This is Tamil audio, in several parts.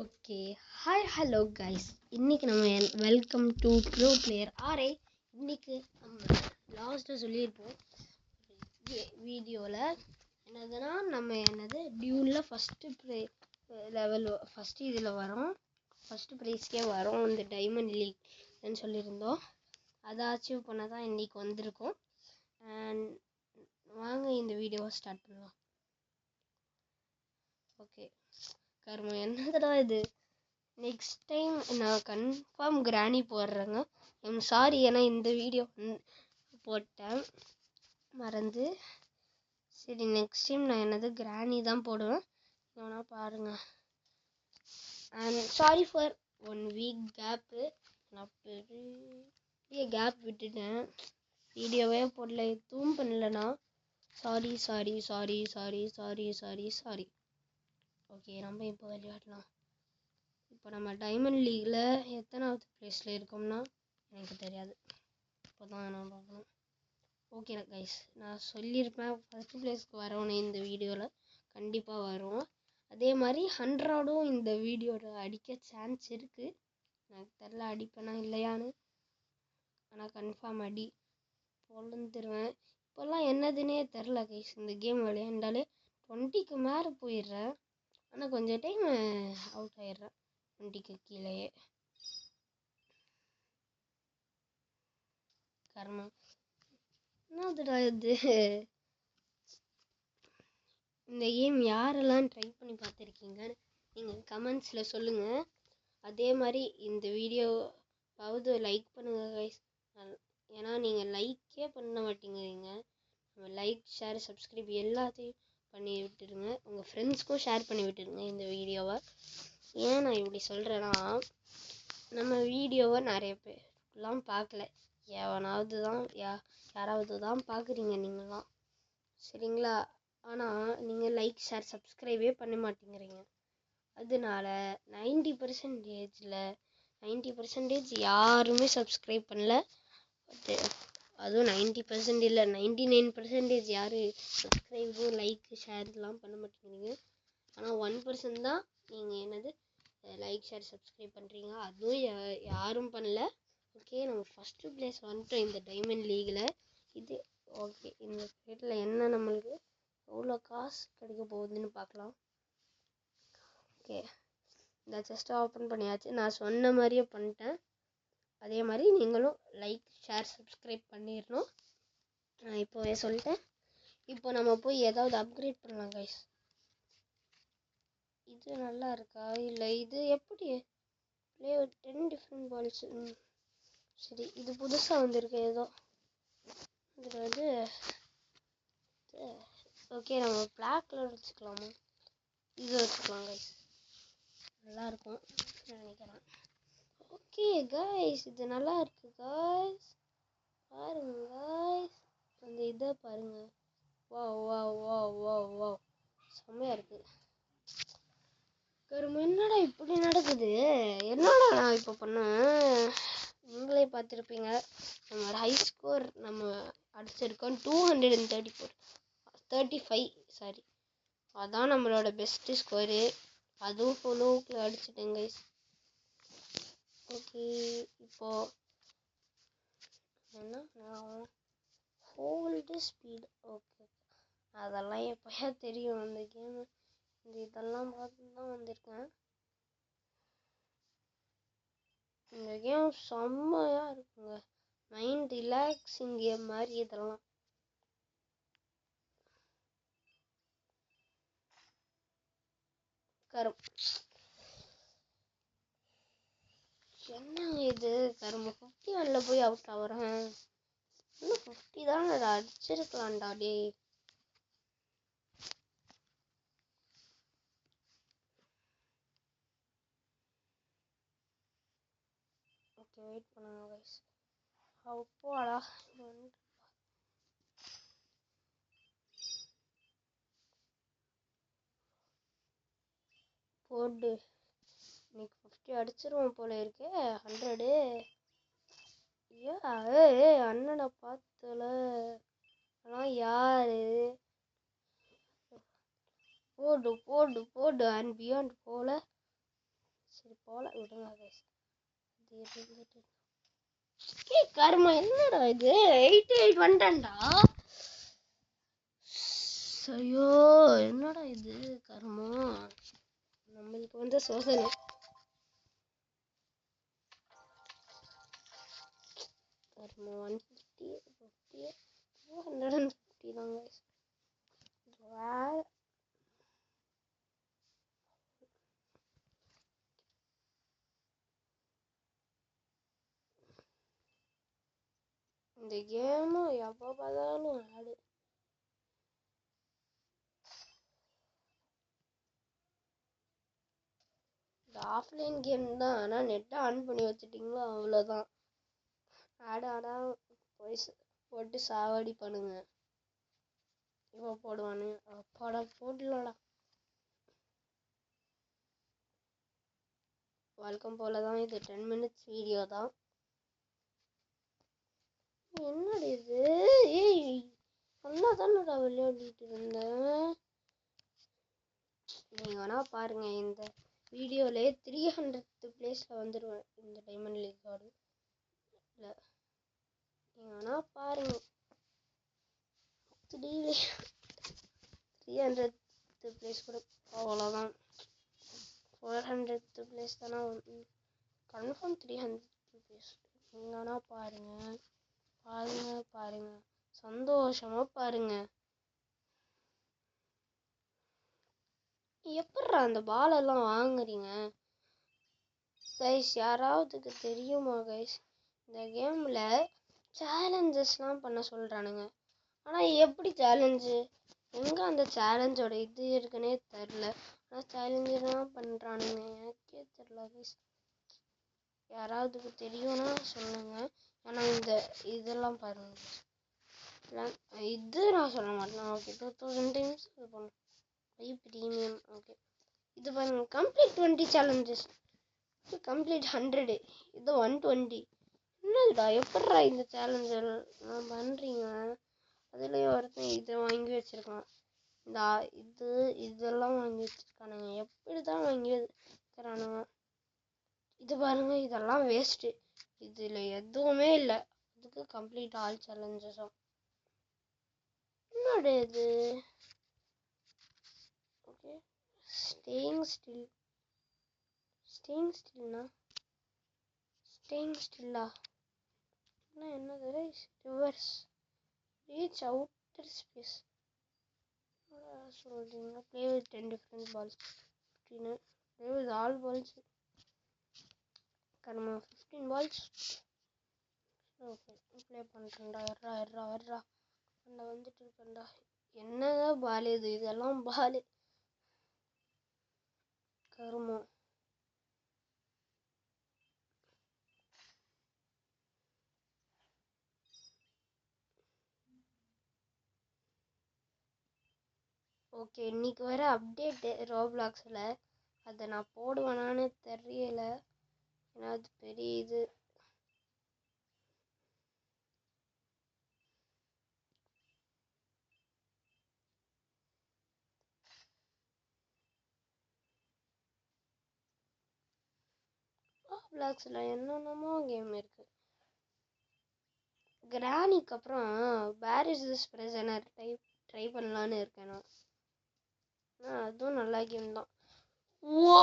ஓகே. Hi hello guys. இன்னைக்கு நம்ம welcome to pro player R I. இன்னைக்கு நம்ம லாஸ்ட்டாக சொல்லியிருப்போம் வீடியோவில் என்னதுன்னா நம்ம டியூனில் ஃபஸ்ட்டு லெவல் ஃபஸ்ட்டு இதில் வரோம், ஃபஸ்ட்டு ப்ரைஸ்க்கே வரோம் இந்த டைமண்ட் லீக்னு சொல்லியிருந்தோம். அதை அச்சீவ் பண்ண தான் இன்றைக்கி வந்திருக்கோம். அண்ட் வாங்க இந்த வீடியோவை ஸ்டார்ட் பண்ணலாம். ஓகே கர்மம் என்னடா இது, நெக்ஸ்ட் டைம் நான் கன்ஃபார்ம் கிராணி போடுறேங்க. ஐம் சாரி, ஏன்னா இந்த வீடியோ போட்டேன் மறந்து. சரி, நெக்ஸ்ட் டைம் நான் கிராணி தான் போடுவேன், வேணா பாருங்கள். And sorry for 1 week gap. நான் பெரிய கேப் விட்டுட்டேன், வீடியோவே போடல, எதுவும் பண்ணலண்ணா. Sorry sorry sorry sorry sorry sorry sorry. Okay, நம்ம இப்போ விளையாடலாம். இப்போ நம்ம டைமண்ட் லீக்கில் எத்தனாவது ப்ளேஸில் இருக்கோம்னா எனக்கு தெரியாது, இப்போ தான் நான் பார்க்கணும். ஓகே கைஸ், நான் சொல்லியிருப்பேன் ஃபஸ்ட்டு ப்ளேஸ்க்கு வரணும், இந்த வீடியோவில் கண்டிப்பாக வரும். அதே மாதிரி 100ம் இந்த வீடியோவில் அடிக்க சான்ஸ் இருக்குது. எனக்கு தெரில அடிப்பேனா இல்லையான்னு, ஆனால் கன்ஃபார்ம் அடி பொழுந்துருவேன். இப்போல்லாம் என்னதுன்னே தெரில கைஸ், இந்த கேம் விளையாண்டாலே 20க்கு மேலே போயிடுறேன், ஆனால் கொஞ்சம் டைம் அவுட் ஆயிடுறேன் 20க்கு கீழேயே. கர்மம் என்னதுடா இது. இந்த கேம் யாரெல்லாம் ட்ரை பண்ணி பார்த்துருக்கீங்கன்னு நீங்கள் கமெண்ட்ஸில் சொல்லுங்கள். அதே மாதிரி இந்த வீடியோவாவது லைக் பண்ணுங்கள் கைஸ், ஏன்னா நீங்கள் லைக்கே பண்ண மாட்டேங்கிறீங்க. நம்ம லைக், ஷேர், சப்ஸ்கிரைப் எல்லாத்தையும் பண்ணி விட்டுருங்க. உங்கள் ஃப்ரெண்ட்ஸ்க்கும் ஷேர் பண்ணி விட்டுருங்க இந்த வீடியோவை. ஏன் நான் இப்படி சொல்கிறேன்னா, நம்ம வீடியோவை நிறைய பேர்லாம் பார்க்கல, எவனாவது தான் யாராவது தான் பார்க்குறீங்க நீங்களாம், சரிங்களா? ஆனால் நீங்கள் லைக், ஷேர், சப்ஸ்கிரைபே பண்ண மாட்டேங்கிறீங்க. அதனால 90% யாருமே சப்ஸ்கிரைப் பண்ணல. அதுவும் 90% இல்லை, 99% யாரும் சப்ஸ்கிரைபும் லைக் ஷேர்லாம் பண்ண மாட்டேங்கிறீங்க. ஆனால் 1% தான் நீங்கள் லைக், ஷேர், சப்ஸ்கிரைப் பண்ணுறீங்க, அதுவும் யாரும் பண்ணல. ஓகே, நம்ம ஃபஸ்ட்டு ப்ளேஸ் வந்துட்டோம் இந்த டைமண்ட் லீகில். இது ஓகே, இந்த ரேட்டில் என்ன நம்மளுக்கு எவ்வளோ காசு கிடைக்க போகுதுன்னு பார்க்கலாம். ஓகே, இந்த செஸ்ட்டை ஓப்பன் பண்ணியாச்சு, நான் சொன்ன மாதிரியே பண்ணிட்டேன். அதே மாதிரி நீங்களும் லைக், ஷேர், சப்ஸ்கிரைப் பண்ணிடணும். நான் இப்போவே சொல்லிட்டேன். இப்போ நம்ம போய் ஏதாவது அப்கிரேட் பண்ணலாம் கைஸ். இது நல்லா இருக்கா இல்லை, இது எப்படி ப்ளே 10 டிஃப்ரெண்ட் பால்ஸ். சரி, இது புதுசாக வந்திருக்கு ஏதோ. இது ஓகே, நம்ம பிளாக் கலர் வச்சுக்கலாமா? இது வச்சுக்கலாம் கைஸ், நல்லாயிருக்கும் நினைக்கிறேன். ஓகே கைஸ், இது நல்லா இருக்கு கைஸ், பாருங்க கைஸ், அந்த இதை பாருங்க. வா வா வா வா வா, செம்மையாக இருக்குது. கரும்பு என்னடா இப்படி நடக்குது, என்னடா நான் இப்போ பண்ணேன், நீங்களே பார்த்துருப்பீங்க. நம்ம ஹை ஸ்கோர் நம்ம அடிச்சிருக்கோம் 235, சாரி, அதான் நம்மளோட பெஸ்ட்டு ஸ்கோரு. அதுவும் ஃபோலோவுக்கு அடிச்சிட்டேங்க கைஸ். ஓகே, இப்போது என்ன ஹோல்டு ஸ்பீடு. ஓகே, அதெல்லாம் எப்போயா தெரியும் அந்த கேமு, இதெல்லாம் பார்த்து தான் வந்திருக்கேன். இந்த கேம் செம்மையாக இருக்குங்க, மைண்ட் ரிலாக்ஸிங் கேம் மாதிரி இதெல்லாம். என்னங்க இது, கரும்பு 51ல் போய் அவுட் ஆகிறேன். இன்னும் 50 தானே அடிச்சிருக்கலாம்டா டே. ஓகே, வெயிட் பண்ணுங்க கைஸ். அப்போடா போடு, இன்னைக்கு 50 அடிச்சிருவோம் போல இருக்கே. 100 ஏ அண்ணனை பார்த்தல, ஆனால் யாரு? போடு போடு போடு, அண்ட் பியாண்ட் போல. சரி போல விடுங்க கைஸ். கர்மா என்னடா இது 88 வந்துட்டேன்டா. ஐயோ என்னடா இது கர்மா, நம்மளுக்கு வந்து சோதனை. கர்மா 150 50 250 தான் கைஸ். இந்த கேம் எப்போ பார்த்தாலும் ஆடு. ஆஃப்லைன் கேம் தான், ஆனால் நெட்டை ஆன் பண்ணி வச்சுட்டிங்களோ அவ்வளோதான். ஆடா போய் போட்டு சாவடி பண்ணுங்க. இப்போ போடுவானு அப்பாடா போடலடா. வழக்கம் போல தான் இது 10 மினிட்ஸ் வீடியோ தான். என்னடி இது, ஏய் நல்லா தானடா விளையாடிட்டு இருந்தேன். நீங்கள் வேணால் பாருங்கள், இந்த வீடியோவிலே 300th பிளேஸில் வந்துடுவேன் இந்த டைமண்ட் லீக் கார்டு இல்லை. நீங்கள் வேணால் பாருங்கள். 300th பிளேஸ் கூட அவ்வளோதான். 400th பிளேஸ் தானே கன்ஃபார்ம். 300th பிளேஸ் நீங்கள் வேணால் பாருங்கள். பாருங்கள் சந்தோஷமாக பாருங்கள். எப்பட்றா அந்த பாலெல்லாம் வாங்குறீங்க கைஸ்? யாராவதுக்கு தெரியுமா கைஸ்? இந்த கேமில் சேலஞ்சஸ்லாம் பண்ண சொல்கிறானுங்க. ஆனால் எப்படி சேலஞ்சு, எங்கே அந்த சேலஞ்சோட இது இருக்குன்னே தெரில. ஆனால் சேலஞ்செலாம் பண்ணுறானுங்க, எனக்கே தெரில கைஸ். யாராவதுக்கு தெரியும்னா சொல்லுங்கள். ஆனால் இந்த இதெல்லாம் பாருங்கள், இது நான் சொல்ல மாட்டேன். ஓகே 2000 டைம்ஸ் இது பண்ணும் ப்ரீமியம். ஓகே இது பாருங்கள், கம்ப்ளீட் 20 சேலஞ்சஸ், கம்ப்ளீட் 100, இது 120. என்னதுடா எப்பட்றா இந்த சேலஞ்செல்லாம் பண்ணுறீங்க? அதுலேயே ஒருத்தன் இதை வாங்கி வச்சுருக்கான். இந்த இதெல்லாம் வாங்கி வச்சுருக்கானுங்க. எப்படி தான் வாங்கி வச்சுக்கிறானுங்க? இது பாருங்க, இதெல்லாம் வேஸ்ட்டு. இதில் எதுவுமே இல்லை. அதுக்கு கம்ப்ளீட் ஆல் சேலஞ்சஸும். என்னோட இது ஓகே ஸ்டேயிங் ஸ்டில்லா என்னது? ரிவர்ஸ் ரீச் அவுட்டர் ஸ்பேஸ் சொல்கிறீங்க. Play with 10 different balls 15. Play with all balls கர்மா 15 பால்ஸ். ஓகே ப்ளே பண்ணுறேன்டா. வர்றா அந்த வந்துட்டு இருக்கேன்டா. என்னங்க பால் இது, இதெல்லாம் பால் கருமோ. ஓகே இன்னைக்கு வர அப்டேட்டு ரோப்ளாக்ஸில், அதை நான் போடுவேனான்னு தெரியல. ஏன்னா அது பெரிய இது. ரோப்ளாக்ஸில் என்னென்னமோ கேம் இருக்குது. கிரானிக்கு அப்புறம் where is this prisoner try பண்ணலான்னு இருக்கேன் நான். அதுவும் நல்ல கேம் தான். வா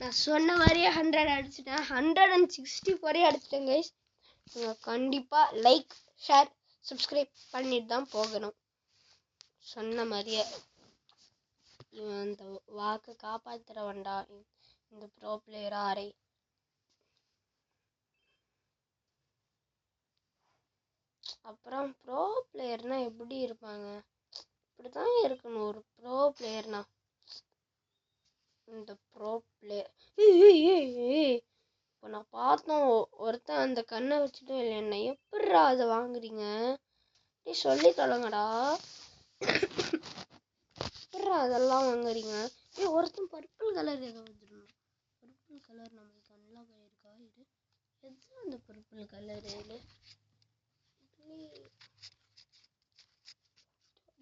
நான் சொன்ன மாதிரியே 100 அடிச்சிட்டேன். 164 அடிச்சிட்டேன் கைஸ். நீங்கள் கண்டிப்பாக லைக் ஷேர் சப்ஸ்கிரைப் பண்ணிட்டு தான் போகணும். சொன்ன மாதிரியே இந்த வாக்கு காப்பாற்றுற வேண்டா இந்த ப்ரோ பிளேயர் ஆரை. அப்புறம் ப்ரோ பிளேயர்னா எப்படி இருப்பாங்க? இப்படி தான் இருக்கணும் ஒரு ப்ரோ பிளேயர்னா. இந்த ப்ரோ பிளேயர் இப்போ நான் பார்த்தோம் ஒருத்தன் அந்த கண்ணை வச்சுட்டு இல்லை, என்ன எப்படிரா அதை வாங்குறீங்க? சொல்லி தொலைங்கடா, எப்படிரா அதெல்லாம் வாங்குறீங்க? ஒருத்தன் பர்பிள் கலர் ஏதோ வந்துடணும். பர்பிள் கலர் நம்மளுக்கு அன்லாக் ஆகிருக்கா? இது எது அந்த பர்பிள் கலரு?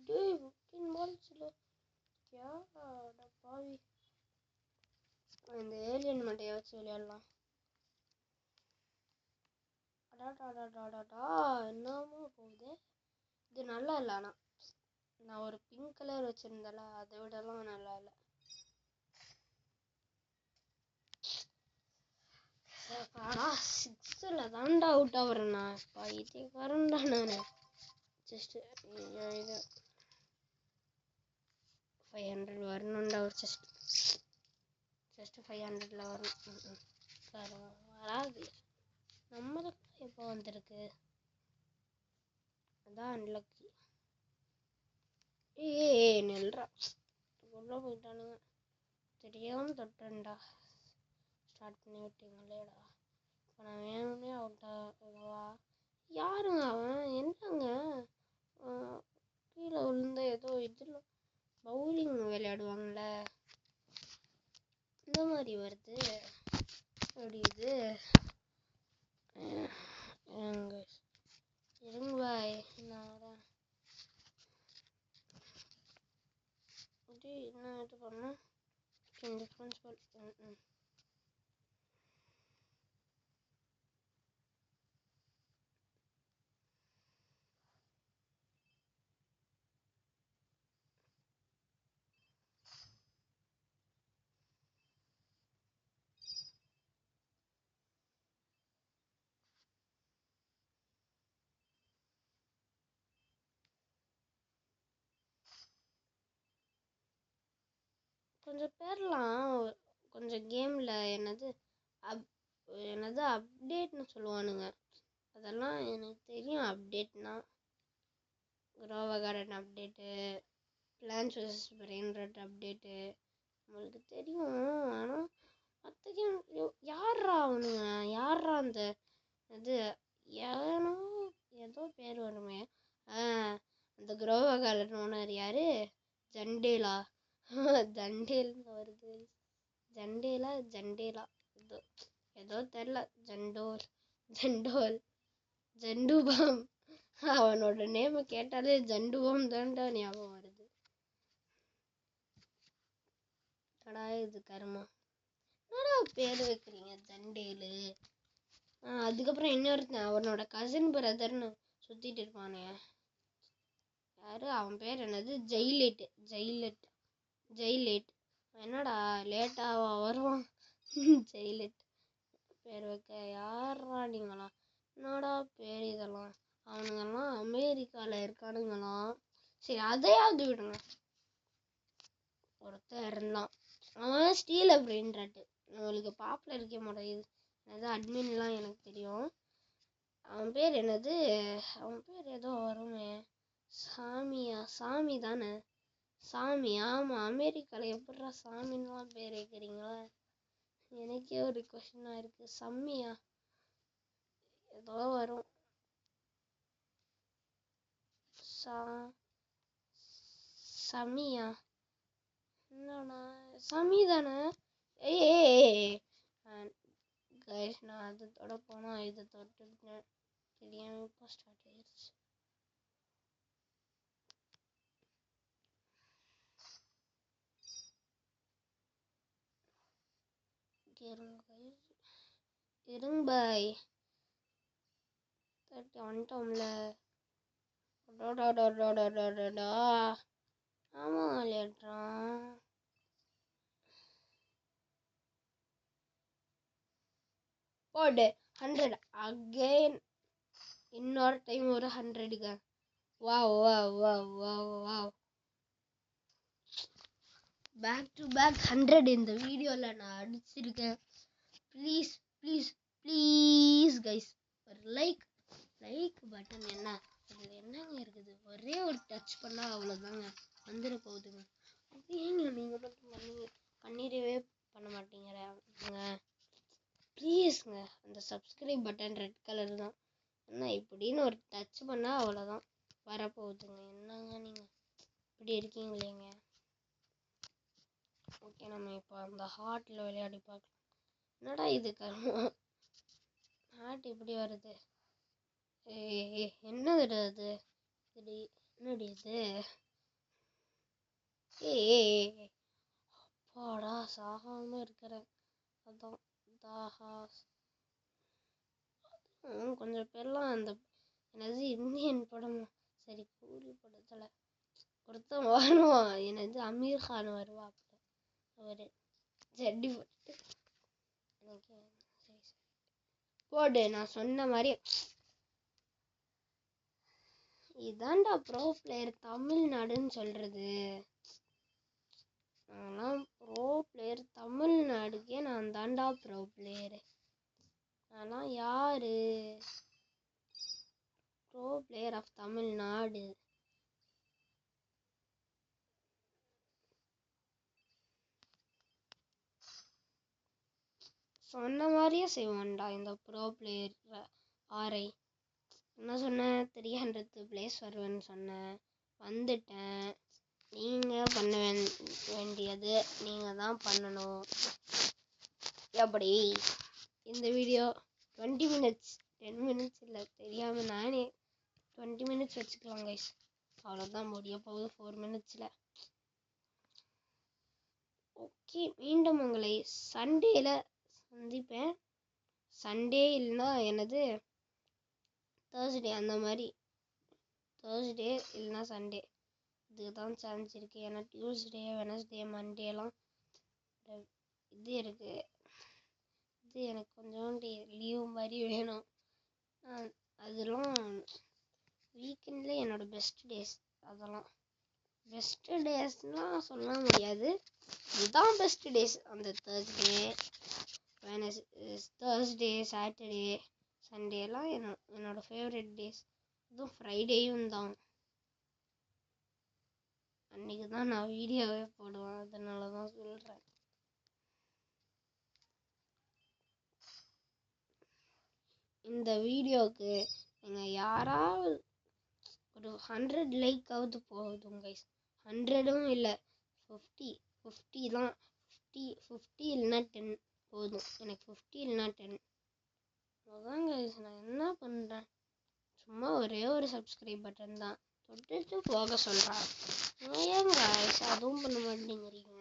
15 பால்ஸ் இந்த ஏலியன் மட்டையை வச்சு விளையாடலாம். அடாடாடாடாடா என்னமோ போகுது. இது நல்லா இல்லை. ஆனால் நான் ஒரு பிங்க் கலர் வச்சுருந்தேன்ல, அதை விடலாம் நல்லா இல்லை. ஆனால் 6ல் தாண்டா அவுட் ஆகுறேண்ணா. பைத்தியக்காரன்டா நான். ஜஸ்ட் இது 500 வரணும்டா. ஒரு ஜஸ்ட் 500ல் வரணும். வராது. நம்மளுக்கு எப்போ வந்திருக்கு? அதான் அன்லக்கி. நெல்றா உள்ள போயிட்டானுங்க. தெரியாமல் தொட்டேன்டா. ஸ்டார்ட் பண்ணி விட்டீங்களேடா. இப்போ நான் வேணும்னே அவுட் ஆகவா? யாருங்க அவன்? என்னங்க கீழே விழுந்த ஏதோ இதில் பவுலிங் விளையாடுவாங்கள்ல, இந்த மாதிரி வருது. அப்படி இது இருங்க பாய். நான் என்ன இது பண்ணேன்? டிஃபரன்ஸ் கொஞ்சம் பேர்லாம் கொஞ்சம் கேமில் என்னது அப்டேட்னு சொல்லுவானுங்க. அதெல்லாம் எனக்கு தெரியும். அப்டேட்னா grow a garden update, plants versus brain rot update நம்மளுக்கு தெரியும். ஆனால் மற்ற கேம் யார்ரா அவனுங்க? யார்ரா அந்த இது ஏதோ பேர் வருமே. அந்த குரோவா கார்டன் ஓனர் யார்? ஜண்டேலா. ஜண்டேல்னு வருது. ஜண்டேலா ஏதோ தெரில. ஜண்டுபாம். அவனோட நேமை கேட்டாலே ஜண்டுபாம் தான்டா ஞாபகம் வருது. கடா இது கருமா. என்னடா பேர் வைக்கிறீங்க ஜண்டேலு? அதுக்கப்புறம் இன்னொருத்தன் அவனோட கசின் பிரதர்னு சுற்றிட்டு இருப்பானே, யாரு அவன் பேர்? என்னது? ஜெயிலேட். என்னடா லேட்டாவா வருவான்? ஜெயிலேட் பேர் வைக்க யாரா நீங்களாம்? என்னடா பேர் இதெல்லாம்? அவனுங்கெல்லாம் அமெரிக்காவில் இருக்கானுங்களாம். சரி அதையாவது விடுங்க. ஒருத்தர் இருந்தான், அவன் ஸ்டீல பிரெயின் ராட்டு. நம்மளுக்கு பாப்பில் இருக்க மாட்டேங்குது. என்னது அட்மின்லாம் எனக்கு தெரியும். அவன் பேர் என்னது? அவன் பேர் ஏதோ வருமே. சாமி தானே? சாமி. ஆமாம், அமெரிக்காவில் எப்படிடா சாமின்லாம் பேர் வைக்கிறீங்களா? எனக்கே ஒரு கொஷினாக இருக்குது. சம்மியா ஏதோ வரும். சமியா என்னண்ணா? சமி தானே? கைஸ், நான் அது தொட போனால் இதை தொட்டுட்டேன். தெரியாமல் இப்போ ஸ்டார்ட் ஆயிடுச்சு. இருங்க பாய். 30 வந்துட்டோம்ல. ஆமாம் விளையாடுறான். போடு 100 அகெயின். இன்னொரு டைம் ஒரு 100க்கு. வாவ். பேக் டு பேக் 100 இந்த வீடியோவில் நான் அடிச்சிருக்கேன். ப்ளீஸ் கைஸ், ஒரு லைக் பட்டன் என்ன அதில் என்னங்க இருக்குது? ஒரே ஒரு டச் பண்ணால் அவ்வளோதாங்க, வந்துட போகுதுங்க. ஏங்க நீங்கள் மட்டும் பண்ணிடவே பண்ண மாட்டேங்கிறாங்க. ப்ளீஸ்ங்க, அந்த சப்ஸ்கிரைப் பட்டன் ரெட் கலர் தான். என்ன இப்படின்னு ஒரு டச் பண்ணால் அவ்வளோதான் வரப்போகுதுங்க. என்னங்க நீங்கள் இப்படி இருக்கீங்களேங்க. ஓகே, நம்ம இப்போ அந்த ஹார்ட்டில் விளையாடி பார்க்கலாம். என்னடா இது கர்மம்? ஹார்ட் இப்படி வருது. என்னது அது? என்னடி இது? அப்பாடா, சாகாம இருக்கிறேன். அதான் தாஹாஸ். கொஞ்சம் பேர்லாம் அந்த என்னது இந்தியன் படம், சரி கூலி படத்தில் ஒருத்தன் வருவான், என்னது அமீர் கான் வருவாப்புல, அவர் ஜட்டி போட்டு எனக்கு சரி போடு. நான் சொன்ன மாதிரி இதாண்டா ப்ரோ பிளேயர் தமிழ்நாடுன்னு சொல்றது. நான்லாம் ப்ரோ பிளேயர் தமிழ்நாடுக்கே நான் தாண்டா ப்ரோ பிளேயரு. நான்லாம் யாரு? Pro player of Tamil Nadu. சொன்ன மாதிரியே செய்வான்டா இந்த ப்ரோ பிளேயர் ஆரை. என்ன சொன்னேன், 300th பிளேஸ் வருவேன்னு சொன்னேன், வந்துட்டேன். நீங்கள் பண்ண வேண்டியது நீங்கள் தான் பண்ணணும். எப்படி இந்த வீடியோ 20 minutes 10 minutes இல்லை, தெரியாமல் நானே 20 minutes வச்சுக்கலாம் கைஸ். அவ்வளோதான் முடிய போகுது 4 minutesல. ஓகே, மீண்டும் உங்களை சண்டேல சந்திப்பேன். சண்டே இல்லைன்னா என்னது தேர்ஸ்டே, அந்த மாதிரி தேர்ஸ்டே இல்லைன்னா சண்டே, இதுதான் சான்ஸ் இருக்குது. ஏன்னா டியூஸ்டே வெனஸ்டே மண்டேலாம் இது இருக்குது. இது எனக்கு கொஞ்சோண்டு லீவ் மாதிரி வேணும். அதெல்லாம் வீக்கெண்டில் என்னோடய பெஸ்ட் டேஸ். அதெல்லாம் பெஸ்ட்டு டேஸ்லாம் சொல்ல முடியாது, இதுதான் பெஸ்ட் டேஸ். அந்த தேர்ஸ்டே சாட்டர்டே சண்டேலாம் என்னோடய ஃபேவரட் டேஸ். அதுவும் ஃப்ரைடேயும் தான். அன்றைக்கி தான் நான் வீடியோவே போடுவேன், அதனால தான் சொல்கிறேன். இந்த வீடியோவுக்கு நீங்கள் யாராவது ஒரு 100 லைக்காவது போதும் கைஸ். 100ம் இல்லை, 50 தான். 50 இல்லைன்னா 10 போதும் எனக்கு. 50 இல்லைன்னா 10 அதான் கைஸ். நான் என்ன பண்ணுறேன், சும்மா ஒரே ஒரு சப்ஸ்கிரைப் பட்டன் தான் தொட்டுட்டு போக சொல்கிறேன். ஏன் கைஸ் அதுவும் பண்ண மாட்டேங்கிறீங்க?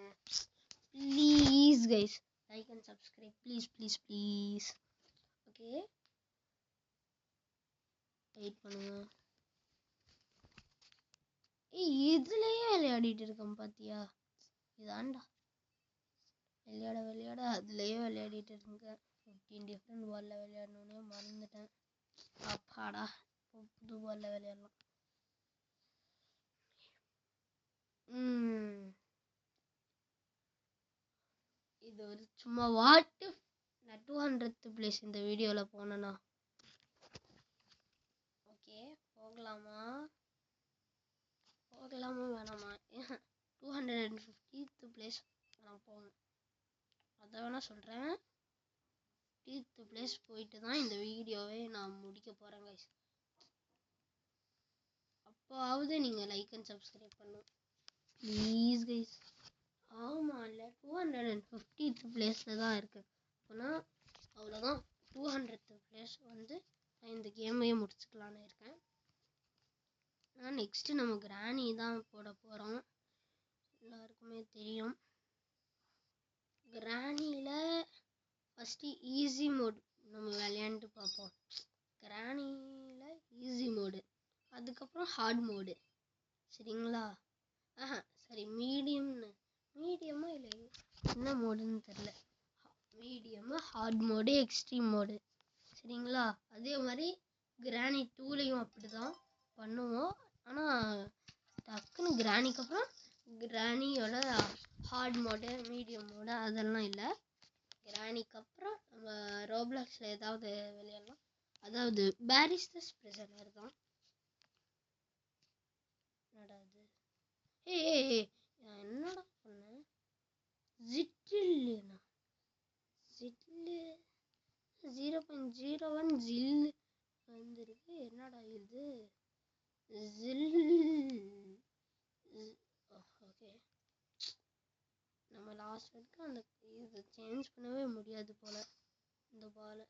Please guys, like and subscribe please please please. Okay, wait பண்ணுங்க. இதுலயே விளையாடிட்டு இருக்கேன் பாத்தியா? இதாண்டா விளையாட அதுலயே விளையாடிட்டு இருக்கேன். 15 டிஃப்ரெண்ட் பால்ல விளையாடணுன்னே மறந்துட்டேன். அப்பாடா, புது பால்ல விளையாடலாம். இது ஒரு சும்மா வாட்டு. நான் 200th பிளேஸ் இந்த வீடியோவில் போனேன்னா. ஓகே, போகலாமா வேணாமா? 250th பிளேஸ் நான் போகணும், அதை வேணா சொல்கிறேன். 50th பிளேஸ் போயிட்டு தான் இந்த வீடியோவே நான் முடிக்க போகிறேன் கைஸ். அப்போவாவது நீங்கள் லைக் அண்ட் சப்ஸ்கிரைப் பண்ணணும் ப்ளீஸ் கைஸ். ஆமாம், இல்லை 250th பிளேஸில் தான் இருக்குது. ஆனால் அவ்வளோதான், 200th பிளேஸ் வந்து நான் இந்த கேமையே முடிச்சுக்கலான்னு இருக்கேன். ஆனால் நெக்ஸ்ட்டு நம்ம கிராணி தான் போட போகிறோம், எல்லாருக்குமே தெரியும். கிராணியில் ஃபஸ்ட்டு ஈஸி மோட் நம்ம விளையாண்டு பார்ப்போம். கிராணியில் ஈஸி மோடு, அதுக்கப்புறம் ஹார்ட் மோடு, சரிங்களா? சரி, மீடியமா இல்லை என்ன மோடுன்னு தெரில. Medium, hard mode, extreme mode, சரிங்களா? அதே மாதிரி கிராணி 2லையும் அப்படி தான் பண்ணுவோம். ஆனால் டக்குன்னு கிராணிக்கு அப்புறம் கிராணியோட ஹார்ட் மோடு, மீடியம் மோடு அதெல்லாம் இல்லை. கிராணிக்கு அப்புறம் நம்ம ரோப்ளாக்ஸில் ஏதாவது விளையாடலாம். அதாவது பேரிஸ்டர்ஸ் பிரிசனர் தான். என்னடா இது? என்னடா பண்ணேன்? ஜிட்டில்னா ஜில்லு 0.01 ஜில் வந்துருக்கு. என்னடா இது? ஓகே, நம்ம லாஸ்ட் வரைக்கும் அந்த இது சேஞ்ச் பண்ணவே முடியாது போல இந்த பால்.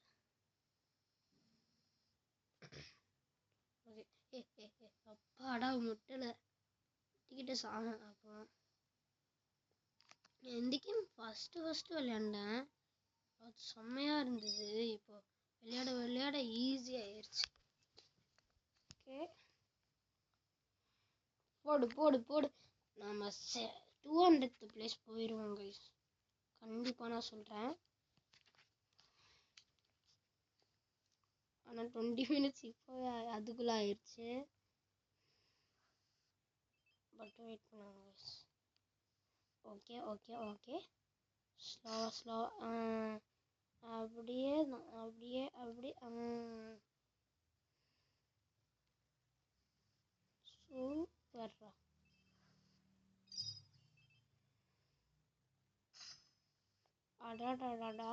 ஓகே, அப்பாடா முட்டலை டிக்கெட்டு சாங்க. அப்போ இந்த கேம் ஃபஸ்ட்டு விளையாண்டேன், அது செம்மையா இருந்தது. இப்போ விளையாட விளையாட ஈஸி ஆயிருச்சு. ஓகே, போடு போடு போடு. நாம 200th பிளேஸ் போயிடுவோம் கைஸ். கண்டிப்பாக நான் சொல்கிறேன். ஆனால் 20 மினிட்ஸ் இப்போ அதுக்குள்ளே ஆயிடுச்சு. பட் வெயிட் பண்ணுங்க guys. Okay okay okay, slow அப்படியே அப்படியே அப்படி சூப்பர்ரா. அடாடாடாடா,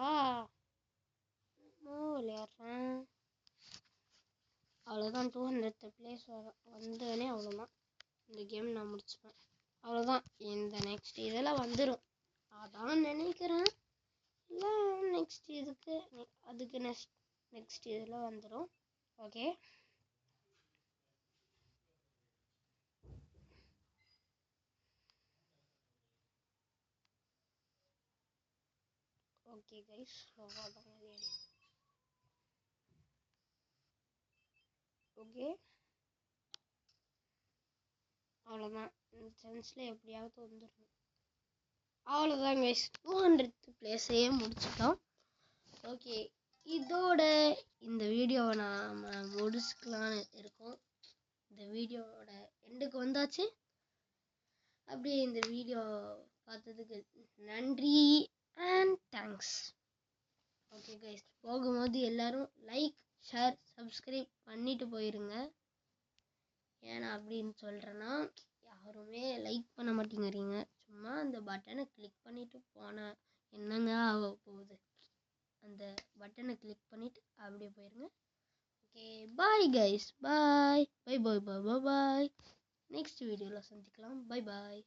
விளையாடுறேன். அவ்வளோதான், 200th பிளேஸ் வந்தோடனே அவ்வளோதான், இந்த கேம் நான் முடிச்சுப்பேன். அவ்வளோதான், இந்த நெக்ஸ்ட் இதெல்லாம் வந்துடும் அதான் நினைக்கிறேன். இல்லை நெக்ஸ்ட் இதுக்கு அதுக்கு நெக்ஸ்ட் இதில் வந்துடும். ஓகே, ஓகே கைஸ், ஓகே அவ்வளோதான், இந்த சான்ஸில் எப்படியாவது வந்துடணும். அவ்வளோதான் கைஸ், 200th பிளேஸையே முடிச்சிட்டோம். ஓகே, இதோட இந்த வீடியோவை நாம் முடிச்சுக்கலான்னு இருக்கோம். இந்த வீடியோவோட எண்டுக்கு வந்தாச்சு. அப்படியே இந்த வீடியோ பார்த்ததுக்கு நன்றி அண்ட் தேங்க்ஸ். ஓகே கைஸ், போகும்போது எல்லாரும் லைக், ஷேர், சப்ஸ்கிரைப் பண்ணிட்டு போயிருங்க. ஏன்னா அப்படின்னு சொல்கிறேன்னா, யாருமே லைக் பண்ண மாட்டேங்கிறீங்க. சும்மா அந்த பட்டனை கிளிக் பண்ணிட்டு போனால் என்னங்க ஆக போகுது? அந்த பட்டனை கிளிக் பண்ணிவிட்டு அப்படியே போயிருங்க. ஓகே, பாய் கைஸ், பாய் பாய் பாய் பாய் பாய் பாய். நெக்ஸ்ட் வீடியோவில் சந்திக்கலாம். பாய் பாய்.